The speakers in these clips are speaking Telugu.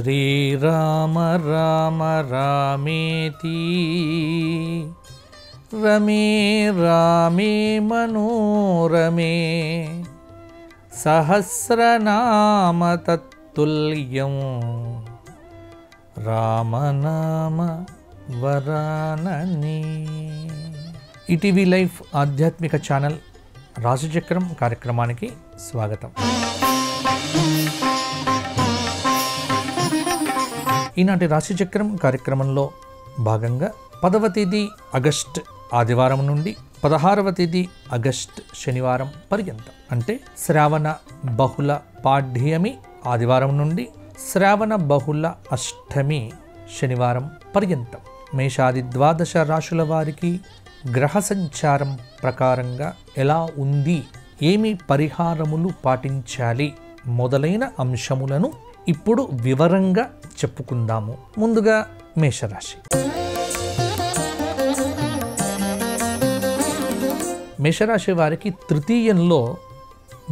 శ్రీరామ రామ రామేతి రమే రామే మనోరమే సహస్రనామ తత్తుల్యం రామనామ వరాననే. ఈటీవీ లైఫ్ ఆధ్యాత్మిక ఛానల్ రాశిచక్రం కార్యక్రమానికి స్వాగతం. ఈనాటి రాశిచక్రం కార్యక్రమంలో భాగంగా 10వ తేదీ ఆగస్టు ఆదివారం నుండి 16వ తేదీ ఆగస్టు శనివారం పర్యంతం, అంటే శ్రావణ బహుళ పాడ్యమి ఆదివారం నుండి శ్రావణ బహుళ అష్టమి శనివారం పర్యంతం మేషాది 12 రాశుల వారికి గ్రహ సంచారం ప్రకారంగా ఎలా ఉంది, ఏమి పరిహారములు పాటించాలి మొదలైన అంశములను ఇప్పుడు వివరంగా చెప్పుకుందాము. ముందుగా మేషరాశి. మేషరాశి వారికి తృతీయంలో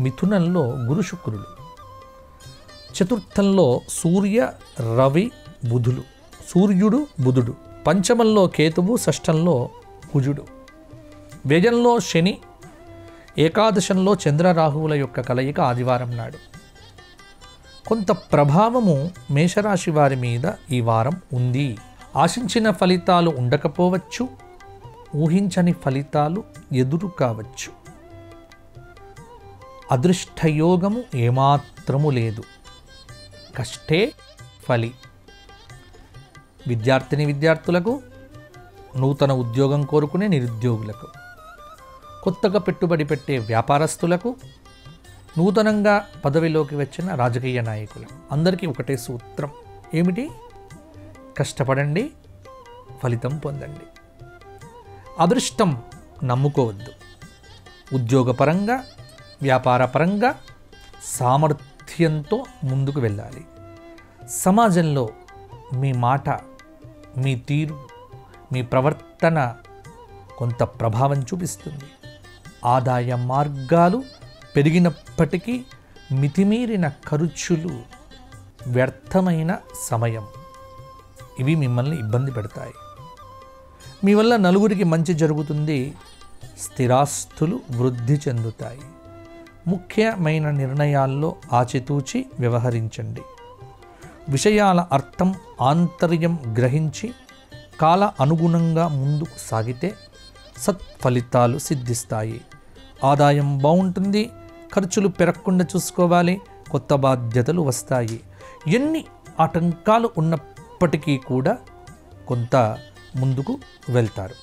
మిథునంలో గురు శుక్రులు, చతుర్థంలో సూర్య రవి బుధులు, సూర్యుడు బుధుడు, పంచమంలో కేతువు, షష్టంలో కుజుడు, వ్యయంలో శని, ఏకాదశంలో చంద్రరాహువుల యొక్క కలయిక ఆదివారం నాడు. కొంత ప్రభావము మేషరాశి వారి మీద ఈ వారం ఉంది. ఆశించిన ఫలితాలు ఉండకపోవచ్చు, ఊహించని ఫలితాలు ఎదురు కావచ్చు. అదృష్టయోగము ఏమాత్రము లేదు. కష్టే ఫలి. విద్యార్థులకు, నూతన ఉద్యోగం కోరుకునే నిరుద్యోగులకు, కొత్తగా పెట్టుబడి పెట్టే వ్యాపారస్తులకు, నూతనంగా పదవిలోకి వచ్చిన రాజకీయ నాయకులకు అందరికీ ఒకటే సూత్రం. ఏమిటి? కష్టపడండి, ఫలితం పొందండి. అదృష్టం నమ్ముకోవద్దు. ఉద్యోగపరంగా, వ్యాపారపరంగా సామర్థ్యంతో ముందుకు వెళ్ళాలి. సమాజంలో మీ మాట, మీ తీరు, మీ ప్రవర్తన కొంత ప్రభావం చూపిస్తుంది. ఆదాయ మార్గాలు పెరిగినప్పటికీ మితిమీరిన ఖర్చులు, వ్యర్థమైన సమయం ఇవి మిమ్మల్ని ఇబ్బంది పెడతాయి. మీ వల్ల నలుగురికి మంచి జరుగుతుంది. స్థిరాస్తులు వృద్ధి చెందుతాయి. ముఖ్యమైన నిర్ణయాల్లో ఆచితూచి వ్యవహరించండి. విషయాల అర్థం, ఆంతర్యం గ్రహించి కాల అనుగుణంగా ముందుకు సాగితే సత్ఫలితాలు సిద్ధిస్తాయి. ఆదాయం బాగుంటుంది. ఖర్చులు పెరగకుండా చూసుకోవాలి. కొత్త బాధ్యతలు వస్తాయి. ఎన్ని ఆటంకాలు ఉన్నప్పటికీ కూడా కొంత ముందుకు వెళ్తారు.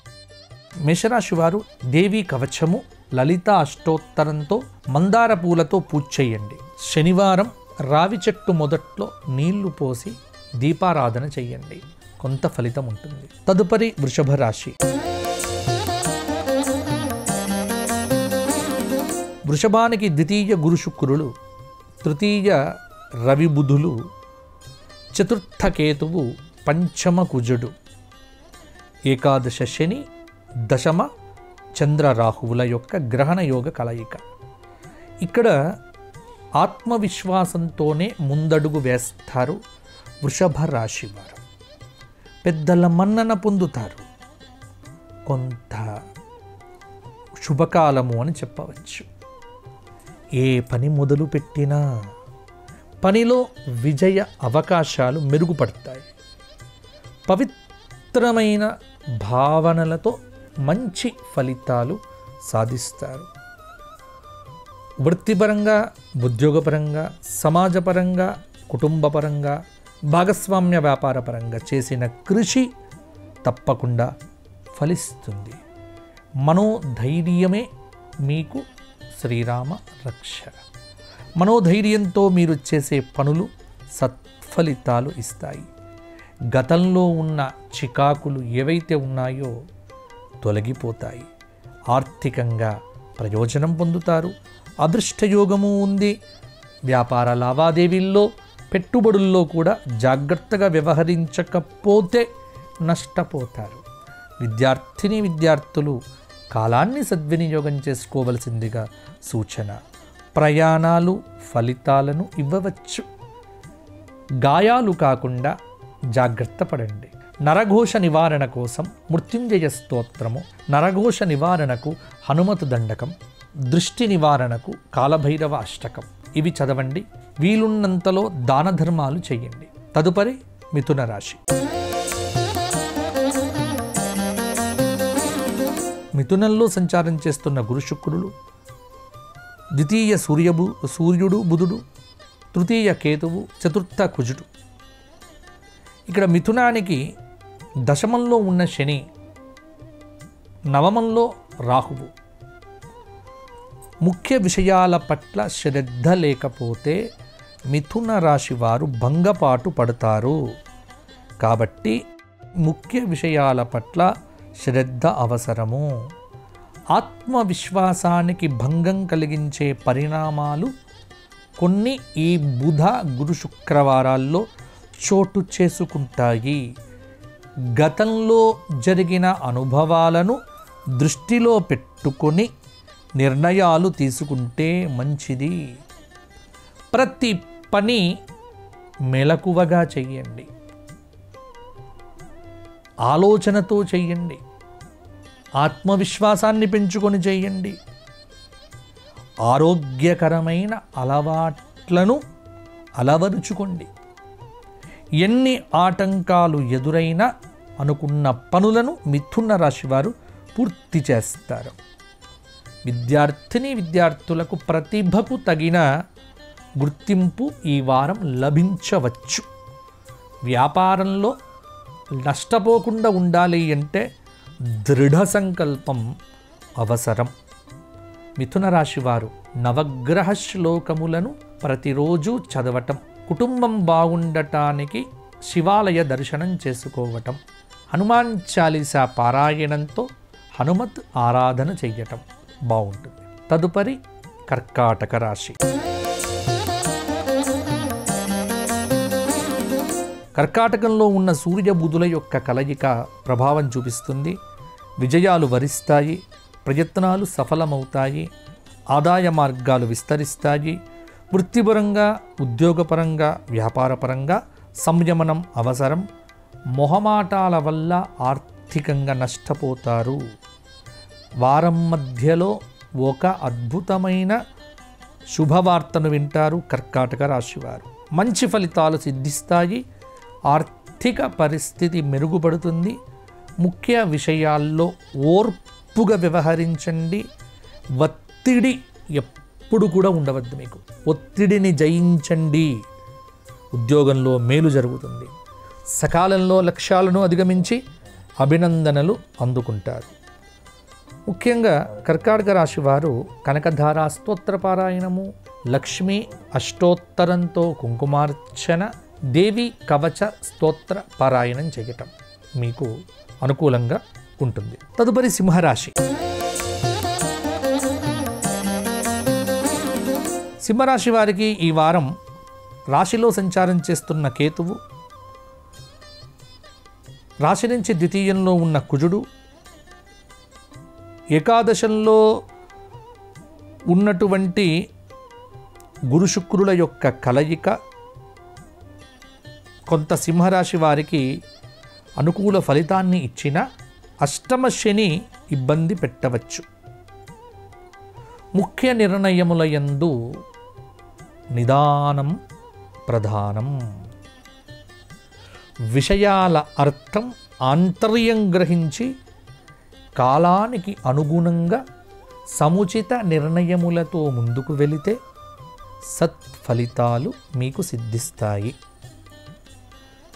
మేషరాశి వారు దేవీ కవచము, లలిత అష్టోత్తరంతో, మందార పూలతో పూజ చేయండి. శనివారం రావి చెట్టు మొదట్లో నీళ్లు పోసి దీపారాధన చేయండి. కొంత ఫలితం ఉంటుంది. తదుపరి వృషభ రాశి. వృషభానికి ద్వితీయ గురు శుక్రులు, తృతీయ రవి బుధులు, చతుర్థ కేతువు, పంచమ కుజుడు, ఏకాదశ శని, దశమ చంద్రరాహువుల యొక్క గ్రహణ యోగ కలయిక. ఇక్కడ ఆత్మవిశ్వాసంతోనే ముందడుగు వేస్తారు వృషభ రాశి వారు. పెద్దల మన్నన పొందుతారు. కొంత శుభకాలము అని చెప్పవచ్చు. ఏ పని మొదలు పెట్టినా పనిలో విజయ అవకాశాలు మెరుగుపడతాయి. పవిత్రమైన భావనలతో మంచి ఫలితాలు సాధిస్తారు. వృత్తిపరంగా, ఉద్యోగపరంగా, సమాజపరంగా, కుటుంబపరంగా, భాగస్వామ్య వ్యాపారపరంగా చేసిన కృషి తప్పకుండా ఫలిస్తుంది. మనోధైర్యమే మీకు శ్రీరామ రక్ష. మనోధైర్యంతో మీరు చేసే పనులు సత్ఫలితాలు ఇస్తాయి. గతంలో ఉన్న చికాకులు ఏవైతే ఉన్నాయో తొలగిపోతాయి. ఆర్థికంగా ప్రయోజనం పొందుతారు. అదృష్టయోగము ఉంది. వ్యాపార లావాదేవీల్లో, పెట్టుబడుల్లో కూడా జాగ్రత్తగా వ్యవహరించకపోతే నష్టపోతారు. విద్యార్థులు కాలాన్ని సద్వినియోగం చేసుకోవలసిందిగా సూచన. ప్రయాణాలు ఫలితాలను ఇవ్వవచ్చు. గాయాలు కాకుండా జాగ్రత్త పడండి. నరఘోష నివారణ కోసం మృత్యుంజయ స్తోత్రము, నరఘోష నివారణకు హనుమతు దండకం, దృష్టి నివారణకు కాలభైరవ అష్టకం ఇవి చదవండి. వీలున్నంతలో దాన ధర్మాలు చేయండి. తదుపరి మిథున రాశి. మిథునంలో సంచారం చేస్తున్న గురు శుక్రులు, ద్వితీయ సూర్యుడు బుధుడు, తృతీయ కేతువు, చతుర్థ కుజుడు. ఇక్కడ మిథునానికి దశమంలో ఉన్న శని, నవమంలో రాహువు. ముఖ్య విషయాల పట్ల శ్రద్ధ లేకపోతే మిథున రాశి వారు భంగపాటు పడతారు. కాబట్టి ముఖ్య విషయాల పట్ల శ్రద్ధ అవసరము. ఆత్మవిశ్వాసానికి భంగం కలిగించే పరిణామాలు కొన్ని ఈ బుధ గురు శుక్రవారాల్లో చోటు చేసుకుంటాయి. గతంలో జరిగిన అనుభవాలను దృష్టిలో పెట్టుకొని నిర్ణయాలు తీసుకుంటే మంచిది. ప్రతి పని మెలకువగా చెయ్యండి, ఆలోచనతో చెయ్యండి, ఆత్మవిశ్వాసాన్ని పెంచుకొని చేయండి. ఆరోగ్యకరమైన అలవాట్లను అలవరుచుకోండి. ఎన్ని ఆటంకాలు ఎదురైనా అనుకున్న పనులను మిథున రాశి వారు పూర్తి చేస్తారు. విద్యార్థులకు ప్రతిభకు తగిన గుర్తింపు ఈ వారం లభించవచ్చు. వ్యాపారంలో నష్టపోకుండా ఉండాలి అంటే దృఢ సంకల్పం అవసరం. మిథున రాశి వారు నవగ్రహ శ్లోకములను ప్రతిరోజు చదవటం, కుటుంబం బాగుండటానికి శివాలయ దర్శనం చేసుకోవటం, హనుమాన్ చాలీసా పారాయణంతో హనుమత్ ఆరాధన చెయ్యటం బాగుంటుంది. తదుపరి కర్కాటక రాశి. కర్కాటకంలో ఉన్న సూర్య బుధుల యొక్క కలయిక ప్రభావం చూపిస్తుంది. విజయాలు వరిస్తాయి, ప్రయత్నాలు సఫలమవుతాయి, ఆదాయ మార్గాలు విస్తరిస్తాయి. వృత్తిపరంగా, ఉద్యోగపరంగా, వ్యాపారపరంగా సంయమనం అవసరం. మొహమాటాల వల్ల ఆర్థికంగా నష్టపోతారు. వారం మధ్యలో ఒక అద్భుతమైన శుభవార్తను వింటారు కర్కాటక రాశివారు. మంచి ఫలితాలు సిద్ధిస్తాయి. ఆర్థిక పరిస్థితి మెరుగుపడుతుంది. ముఖ్య విషయాల్లో ఓర్పుగా వ్యవహరించండి. ఒత్తిడి ఎప్పుడు కూడా ఉండవద్దు. మీకు ఒత్తిడిని జయించండి. ఉద్యోగంలో మేలు జరుగుతుంది. సకాలంలో లక్ష్యాలను అధిగమించి అభినందనలు అందుకుంటారు. ముఖ్యంగా కర్కాటక రాశి వారు కనకధారా స్తోత్ర పారాయణము, లక్ష్మీ అష్టోత్తరంతో కుంకుమార్చన, దేవి కవచ స్తోత్ర పారాయణం చేయటం మీకు అనుకూలంగా ఉంటుంది. తదుపరి సింహరాశి. సింహరాశి వారికి ఈ వారం రాశిలో సంచారం చేస్తున్న కేతువు, రాశి నుంచి ద్వితీయంలో ఉన్న కుజుడు, ఏకాదశంలో ఉన్నటువంటి గురు శుక్రుల యొక్క కలయిక కొంత సింహరాశి వారికి అనుకూల ఫలితాన్ని ఇచ్చిన అష్టమ శని ఇబ్బంది పెట్టవచ్చు. ముఖ్య నిర్ణయముల యందు నిదానం ప్రధానం. విషయాల అర్థం ఆంతర్యం గ్రహించి కాలానికి అనుగుణంగా సముచిత నిర్ణయములతో ముందుకు వెళితే సత్ఫలితాలు మీకు సిద్ధిస్తాయి.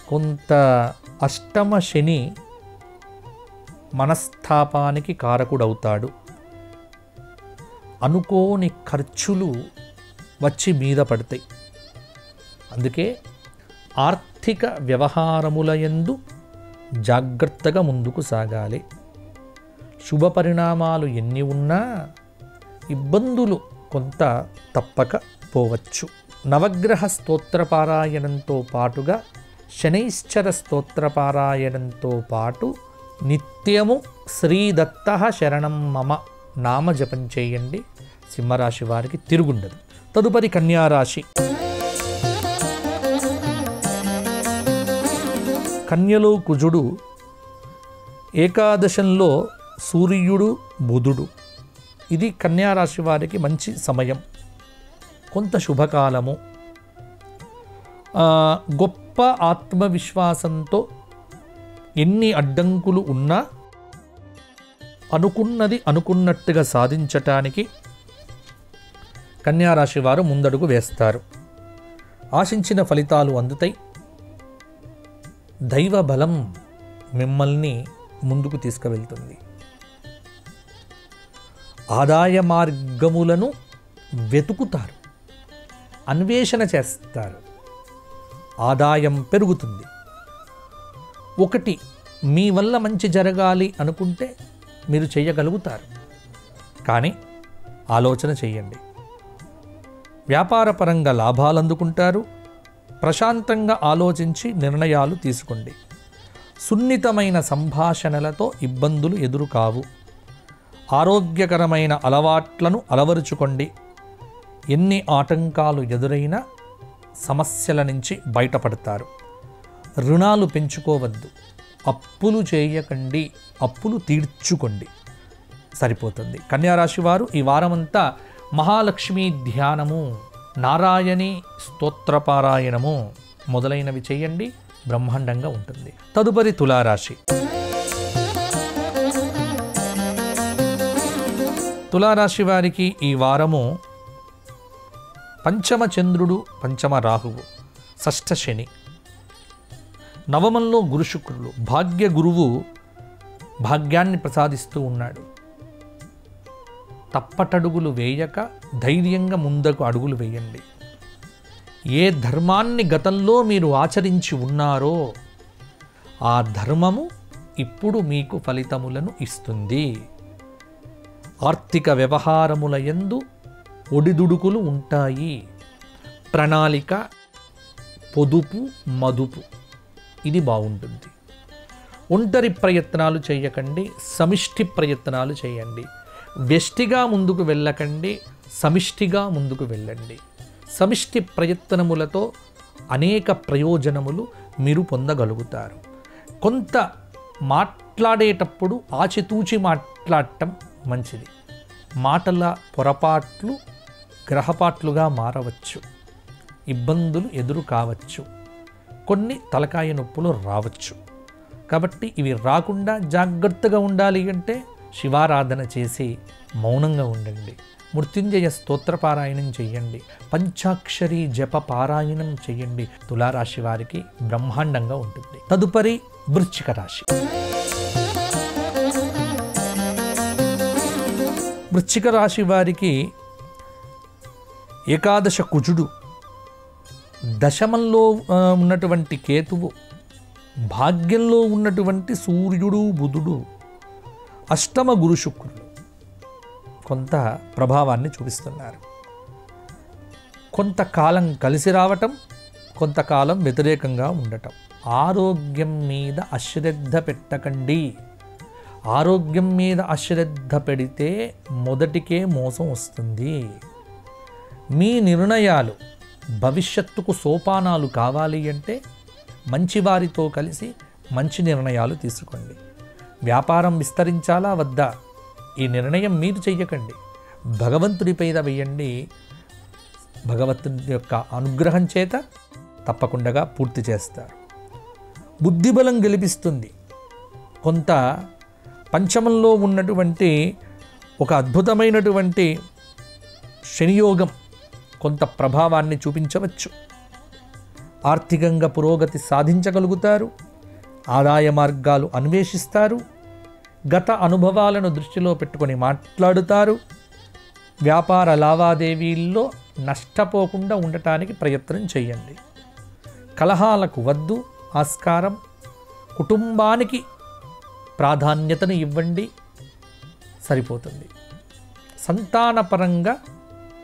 కొంత అష్టమ శని మనస్తాపానికి కారకుడవుతాడు. అనుకోని ఖర్చులు వచ్చి మీద పడతాయి. అందుకే ఆర్థిక వ్యవహారముల యందు జాగ్రత్తగా ముందుకు సాగాలి. శుభ పరిణామాలు ఎన్ని ఉన్నా ఇబ్బందులు కొంత తప్పక పోవచ్చు. నవగ్రహ స్తోత్రపారాయణంతో పాటుగా శనైశ్చర స్తోత్రపారాయణంతో పాటు నిత్యము శ్రీదత్త శరణం మమ నామజపం చేయండి. సింహరాశి వారికి తిరుగుండదు. తదుపరి కన్యారాశి. కన్యలో కుజుడు, ఏకాదశంలో సూర్యుడు బుధుడు. ఇది కన్యారాశి వారికి మంచి సమయం, కొంత శుభకాలము. గొప్ప ఆత్మవిశ్వాసంతో ఎన్ని అడ్డంకులు ఉన్నా అనుకున్నది అనుకున్నట్టుగా సాధించటానికి కన్యారాశి వారు ముందడుగు వేస్తారు. ఆశించిన ఫలితాలు అందుతాయి. దైవ బలం మిమ్మల్ని ముందుకు తీసుకువెళ్తుంది. ఆదాయ మార్గములను వెతుకుతారు, అన్వేషణ చేస్తారు, ఆదాయం పెరుగుతుంది. ఒకటి మీ వల్ల మంచి జరగాలి అనుకుంటే మీరు చేయగలుగుతారు, కానీ ఆలోచన చేయండి. వ్యాపారపరంగా లాభాలు అందుకుంటారు. ప్రశాంతంగా ఆలోచించి నిర్ణయాలు తీసుకోండి. సున్నితమైన సంభాషణలతో ఇబ్బందులు ఎదురు కావు. ఆరోగ్యకరమైన అలవాట్లను అలవరుచుకోండి. ఎన్ని ఆటంకాలు ఎదురైనా సమస్యల నుంచి బయటపడతారు. రుణాలు పెంచుకోవద్దు, అప్పులు చేయకండి, అప్పులు తీర్చుకోండి, సరిపోతుంది. కన్యారాశి వారు ఈ వారమంతా మహాలక్ష్మి ధ్యానము, నారాయణి స్తోత్రపారాయణము మొదలైనవి చేయండి, బ్రహ్మాండంగా ఉంటుంది. తదుపరి తులారాశి. తులారాశి వారికి ఈ వారము పంచమ చంద్రుడు, పంచమ రాహువు, షష్ఠ శని, నవమంలో గురు శుక్రులు. భాగ్య గురువు భాగ్యాన్ని ప్రసాదిస్తూ ఉన్నాడు. తప్పటడుగులు వేయక ధైర్యంగా ముందుకు అడుగులు వేయండి. ఏ ధర్మాన్ని గతంలో మీరు ఆచరించి ఉన్నారో ఆ ధర్మము ఇప్పుడు మీకు ఫలితములను ఇస్తుంది. ఆర్థిక వ్యవహారముల యందు ఒడిదుడుకులు ఉంటాయి. ప్రణాళిక, పొదుపు, మదుపు ఇది బాగుంటుంది. ఒంటరి ప్రయత్నాలు చేయకండి, సమిష్టి ప్రయత్నాలు చేయండి. వ్యష్టిగా ముందుకు వెళ్ళకండి, సమిష్టిగా ముందుకు వెళ్ళండి. సమిష్టి ప్రయత్నములతో అనేక ప్రయోజనములు మీరు పొందగలుగుతారు. కొంత మాట్లాడేటప్పుడు ఆచితూచి మాట్లాడటం మంచిది. మాటల పొరపాట్లు గ్రహపాట్లుగా మారవచ్చు, ఇబ్బందులు ఎదురు కావచ్చు, కొన్ని తలకాయ నొప్పులు రావచ్చు. కాబట్టి ఇవి రాకుండా జాగ్రత్తగా ఉండాలి అంటే శివారాధన చేసి మౌనంగా ఉండండి. మృత్యుంజయ స్తోత్రపారాయణం చెయ్యండి. పంచాక్షరి జప పారాయణం చెయ్యండి. తులారాశి వారికి బ్రహ్మాండంగా ఉంటుంది. తదుపరి వృశ్చిక రాశి. వృశ్చిక రాశి వారికి ఏకాదశ కుజుడు, దశమంలో ఉన్నటువంటి కేతువు, భాగ్యంలో ఉన్నటువంటి సూర్యుడు బుధుడు, అష్టమ గురు శుక్రుడు కొంత ప్రభావాన్ని చూపిస్తున్నారు. కొంతకాలం కలిసి రావటం, కొంతకాలం వ్యతిరేకంగా ఉండటం. ఆరోగ్యం మీద అశ్రద్ధ పెట్టకండి. ఆరోగ్యం మీద అశ్రద్ధ పెడితే మొదటికే మోసం వస్తుంది. మీ నిర్ణయాలు భవిష్యత్తుకు సోపానాలు కావాలి అంటే మంచివారితో కలిసి మంచి నిర్ణయాలు తీసుకోండి. వ్యాపారం విస్తరించాలా వద్దా, ఈ నిర్ణయం మీరు చెయ్యకండి, భగవంతుడిపై వేయండి. భగవంతుడి యొక్క అనుగ్రహం చేత తప్పకుండా పూర్తి చేస్తారు. బుద్ధిబలం గెలిపిస్తుంది. కొంత పంచమంలో ఉన్నటువంటి ఒక అద్భుతమైనటువంటి శనియోగం కొంత ప్రభావాన్ని చూపించవచ్చు. ఆర్థికంగా పురోగతి సాధించగలుగుతారు. ఆదాయ మార్గాలు అన్వేషిస్తారు. గత అనుభవాలను దృష్టిలో పెట్టుకొని మాట్లాడుతారు. వ్యాపార లావాదేవీల్లో నష్టపోకుండా ఉండటానికి ప్రయత్నం చేయండి. కలహాలకు వద్దు ఆస్కారం. కుటుంబానికి ప్రాధాన్యతను ఇవ్వండి, సరిపోతుంది. సంతానపరంగా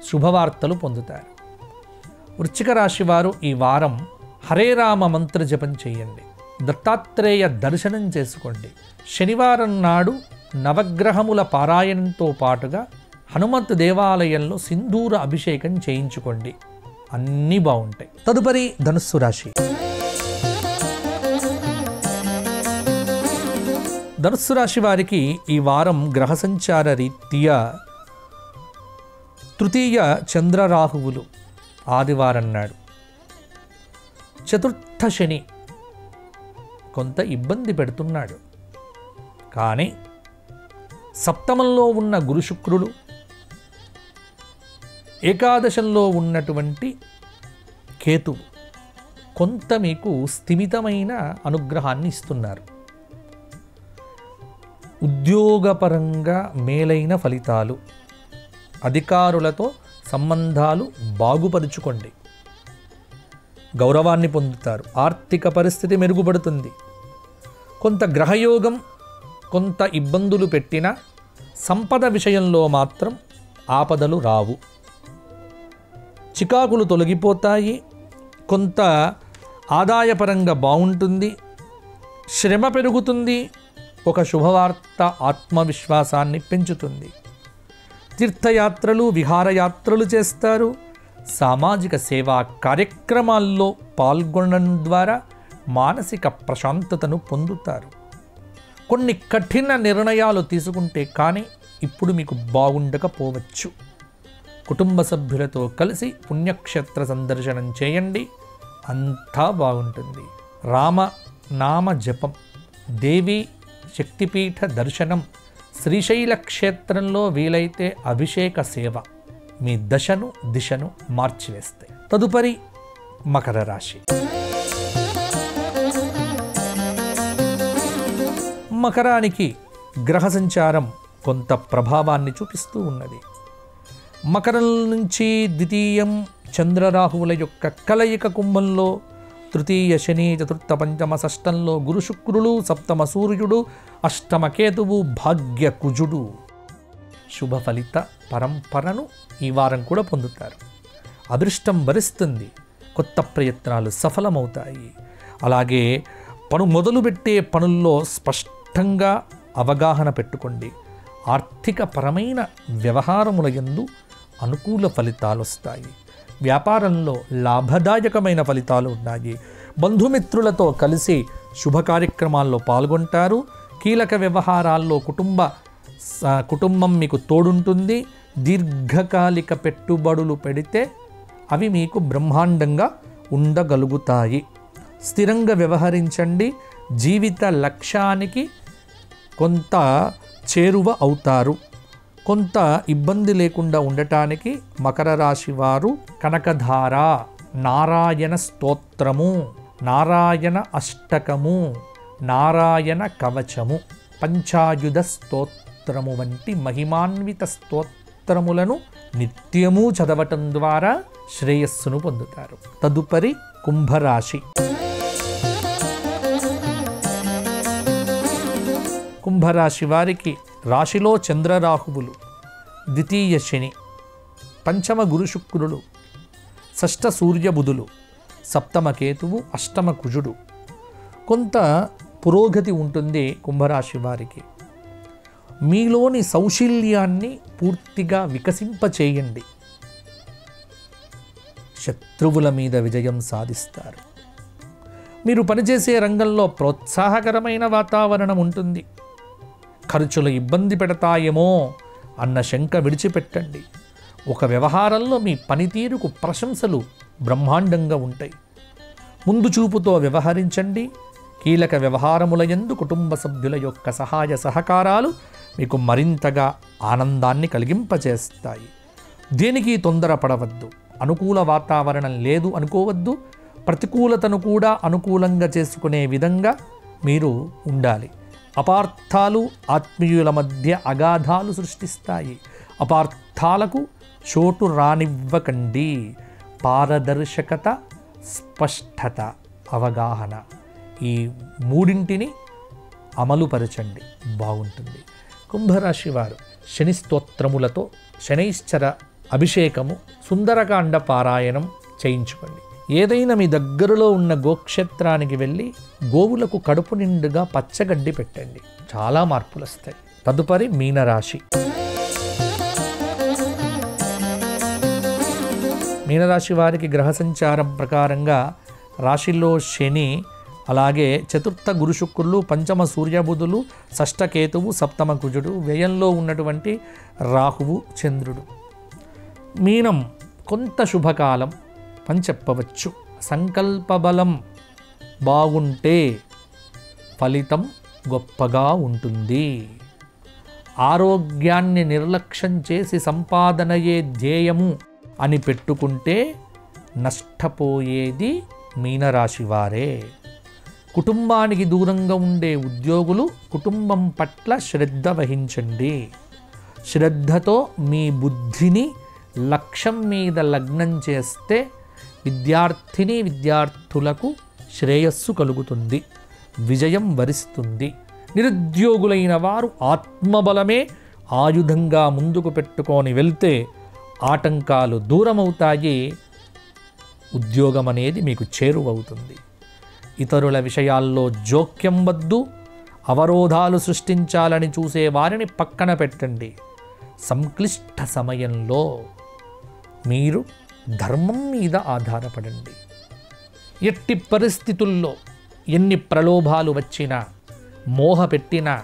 శుభవార్తలు పొందుతారు. వృశ్చిక రాశి వారు ఈ వారం హరే రామ మంత్ర జపం చేయండి. దత్తాత్రేయ దర్శనం చేసుకోండి. శనివారం నాడు నవగ్రహముల పారాయణంతో పాటుగా హనుమంత్ దేవాలయంలో సింధూర అభిషేకం చేయించుకోండి. అన్నీ బాగుంటాయి. తదుపరి ధనుస్సు రాశి. ధనుస్సు రాశి వారికి ఈ వారం గ్రహ సంచార రీత్యా తృతీయ చంద్రరాహువులు ఆదివారం నాడు, చతుర్థ శని కొంత ఇబ్బంది పెడుతున్నాడు. కానీ సప్తమంలో ఉన్న గురు శుక్రులు, ఏకాదశంలో ఉన్నటువంటి కేతువు కొంత మీకు స్థిమితమైన అనుగ్రహాన్ని ఇస్తున్నారు. ఉద్యోగపరంగా మేలైన ఫలితాలు, అధికారులతో సంబంధాలు బాగుపరుచుకోండి, గౌరవాన్ని పొందుతారు, ఆర్థిక పరిస్థితి మెరుగుపడుతుంది. కొంత గ్రహయోగం కొంత ఇబ్బందులు పెట్టిన సంపద విషయంలో మాత్రం ఆపదలు రావు, చికాకులు తొలగిపోతాయి, కొంత ఆదాయపరంగా బాగుంటుంది, శ్రమ పెరుగుతుంది, ఒక శుభవార్త ఆత్మవిశ్వాసాన్ని పెంచుతుంది. తీర్థయాత్రలు, విహారయాత్రలు చేస్తారు, సామాజిక సేవా కార్యక్రమాల్లో పాల్గొనడం ద్వారా మానసిక ప్రశాంతతను పొందుతారు. కొన్ని కఠిన నిర్ణయాలు తీసుకుంటే కానీ ఇప్పుడు మీకు బాగుండకపోవచ్చు. కుటుంబ సభ్యులతో కలిసి పుణ్యక్షేత్ర సందర్శనం చేయండి, అంతా బాగుంటుంది. రామ నామ జపం, దేవి శక్తిపీఠ దర్శనం, శ్రీశైల క్షేత్రంలో వీలైతే అభిషేక సేవ మీ దశను దిశను మార్చివేస్తాయి. తదుపరి మకర రాశి. మకరానికి గ్రహ సంచారం కొంత ప్రభావాన్ని చూపిస్తూ ఉన్నది. మకరం నుంచి ద్వితీయం చంద్రరాహువుల యొక్క కలయిక కుంభంలో, తృతీయ శని, చతుర్థ పంచమ షష్టంలో గురు శుక్రులు, సప్తమ సూర్యుడు, అష్టమ కేతువు, భాగ్య కుజుడు. శుభ ఫలిత పరంపరను ఈ వారం కూడా పొందుతారు. అదృష్టం వరిస్తుంది, కొత్త ప్రయత్నాలు సఫలమవుతాయి. అలాగే మొదలుపెట్టే పనుల్లో స్పష్టంగా అవగాహన పెట్టుకోండి. ఆర్థిక పరమైన వ్యవహారముల యందు అనుకూల ఫలితాలు వస్తాయి. వ్యాపారంలో లాభదాయకమైన ఫలితాలు ఉన్నాయి. బంధుమిత్రులతో కలిసి శుభ కార్యక్రమాల్లో పాల్గొంటారు. కీలక వ్యవహారాల్లో కుటుంబం మీకు తోడుంటుంది. దీర్ఘకాలిక పెట్టుబడులు పెడితే అవి మీకు బ్రహ్మాండంగా ఉండగలుగుతాయి. స్థిరంగా వ్యవహరించండి. జీవిత లక్ష్యానికి కొంత చేరువ అవుతారు. కొంత ఇబ్బంది లేకుండా ఉండటానికి మకర రాశి వారు కనకధార, నారాయణ స్తోత్రము, నారాయణ అష్టకము, నారాయణ కవచము, పంచాయుధ స్తోత్రము వంటి మహిమాన్విత స్తోత్రములను నిత్యము చదవటం ద్వారా శ్రేయస్సును పొందుతారు. తదుపరి కుంభరాశి. కుంభరాశి వారికి రాశిలో చంద్రరాహువులు, ద్వితీయ శని, పంచమ గురు శుక్రులు, షష్ఠ సూర్య బుధులు, సప్తమ కేతువు, అష్టమ కుజుడు. కొంత పురోగతి ఉంటుంది కుంభరాశి వారికి. మీలోని సౌశల్యాన్ని పూర్తిగా వికసింపచేయండి. శత్రువుల మీద విజయం సాధిస్తారు. మీరు పనిచేసే రంగంలో ప్రోత్సాహకరమైన వాతావరణం ఉంటుంది. ఖర్చులు ఇబ్బంది పెడతాయేమో అన్న శంక విడిచిపెట్టండి. ఒక వ్యవహారంలో మీ పనితీరుకు ప్రశంసలు బ్రహ్మాండంగా ఉంటాయి. ముందు చూపుతో వ్యవహరించండి. కీలక వ్యవహారముల యందు కుటుంబ సభ్యుల యొక్క సహాయ సహకారాలు మీకు మరింతగా ఆనందాన్ని కలిగింపచేస్తాయి. దేనికి తొందరపడవద్దు. అనుకూల వాతావరణం లేదు అనుకోవద్దు. ప్రతికూలతను కూడా అనుకూలంగా చేసుకునే విధంగా మీరు ఉండాలి. అపార్థాలు ఆత్మీయుల మధ్య అగాధాలు సృష్టిస్తాయి. అపార్థాలకు చోటు రానివ్వకండి. పారదర్శకత, స్పష్టత, అవగాహన ఈ మూడింటిని అమలుపరచండి, బాగుంటుంది. కుంభరాశి వారు శని స్తోత్రములతో శనైశ్చర అభిషేకము, సుందరకాండ పారాయణం చేయించుకోండి. ఏదైనా మీ దగ్గరలో ఉన్న గోక్షేత్రానికి వెళ్ళి గోవులకు కడుపు నిండుగా పచ్చగడ్డి పెట్టండి. చాలా మార్పులు వస్తాయి. తదుపరి మీనరాశి. మీనరాశి వారికి గ్రహ సంచారం ప్రకారంగా రాశిలో శని అలాగే చతుర్థ గురు శుక్రులు, పంచమ సూర్యబుధులు, షష్ఠ కేతువు, సప్తమ కుజుడు, వ్యయంలో ఉన్నటువంటి రాహువు, చంద్రుడు. మీనం కొంత శుభకాలం అని చెప్పవచ్చు. సంకల్ప బలం బాగుంటే ఫలితం గొప్పగా ఉంటుంది. ఆరోగ్యాన్ని నిర్లక్ష్యం చేసి సంపాదనయే ధ్యేయము అని పెట్టుకుంటే నష్టపోయేది మీనరాశి వారే. కుటుంబానికి దూరంగా ఉండే ఉద్యోగులు కుటుంబం పట్ల శ్రద్ధ వహించండి. శ్రద్ధతో మీ బుద్ధిని లక్ష్యం మీద లగ్నం చేస్తే విద్యార్థులకు శ్రేయస్సు కలుగుతుంది, విజయం వరిస్తుంది. నిరుద్యోగులైన వారు ఆత్మబలమే ఆయుధంగా ముందుకు పెట్టుకొని వెళ్తే ఆటంకాలు దూరమవుతాయి, ఉద్యోగం అనేది మీకు చేరువవుతుంది. ఇతరుల విషయాల్లో జోక్యం వద్దు. అవరోధాలు సృష్టించాలని చూసే వారిని పక్కన పెట్టండి. సంక్లిష్ట సమయంలో మీరు ధర్మం మీద ఆధారపడండి. ఎట్టి పరిస్థితుల్లో ఎన్ని ప్రలోభాలు వచ్చినా, మోహపెట్టినా,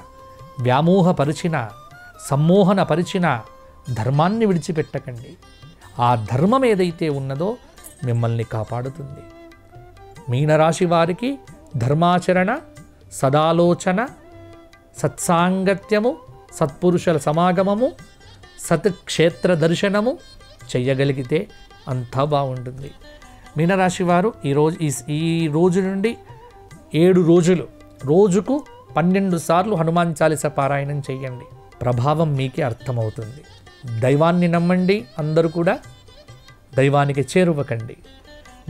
వ్యామోహపరిచినా, సమ్మోహనపరిచినా ధర్మాన్ని విడిచిపెట్టకండి. ఆ ధర్మం ఏదైతే ఉన్నదో మిమ్మల్ని కాపాడుతుంది. మీనరాశి వారికి ధర్మాచరణ, సదాలోచన, సత్సాంగత్యము, సత్పురుషుల సమాగమము, సత్క్షేత్ర దర్శనము చెయ్యగలిగితే అంతా బాగుంటుంది. మీనరాశి వారు ఈ రోజు నుండి 7 రోజులు రోజుకు 12 సార్లు హనుమాన్ చాలీస పారాయణం చెయ్యండి. ప్రభావం మీకే అర్థమవుతుంది. దైవాన్ని నమ్మండి. అందరూ కూడా దైవానికి చేరువకండి.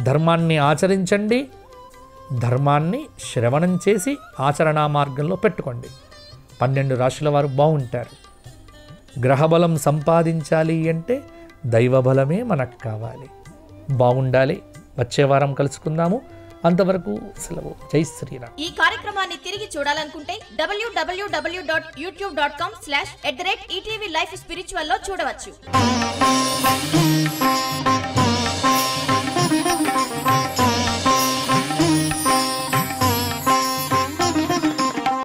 ధర్మాన్ని ఆచరించండి. ధర్మాన్ని శ్రవణం చేసి ఆచరణా మార్గంలో పెట్టుకోండి. 12 రాశుల వారు బాగుంటారు. గ్రహబలం సంపాదించాలి అంటే దైవబలమే మనకు కావాలి. బాగుండాలి. వచ్చే వారం కలుసుకుందాము. అంతవరకు సెలవు. జై శ్రీరామ్. ఈ కార్యక్రమాన్ని తిరిగి చూడాలనుకుంటే www.youtube.com/@ETV Life Spiritual లో చూడవచ్చు.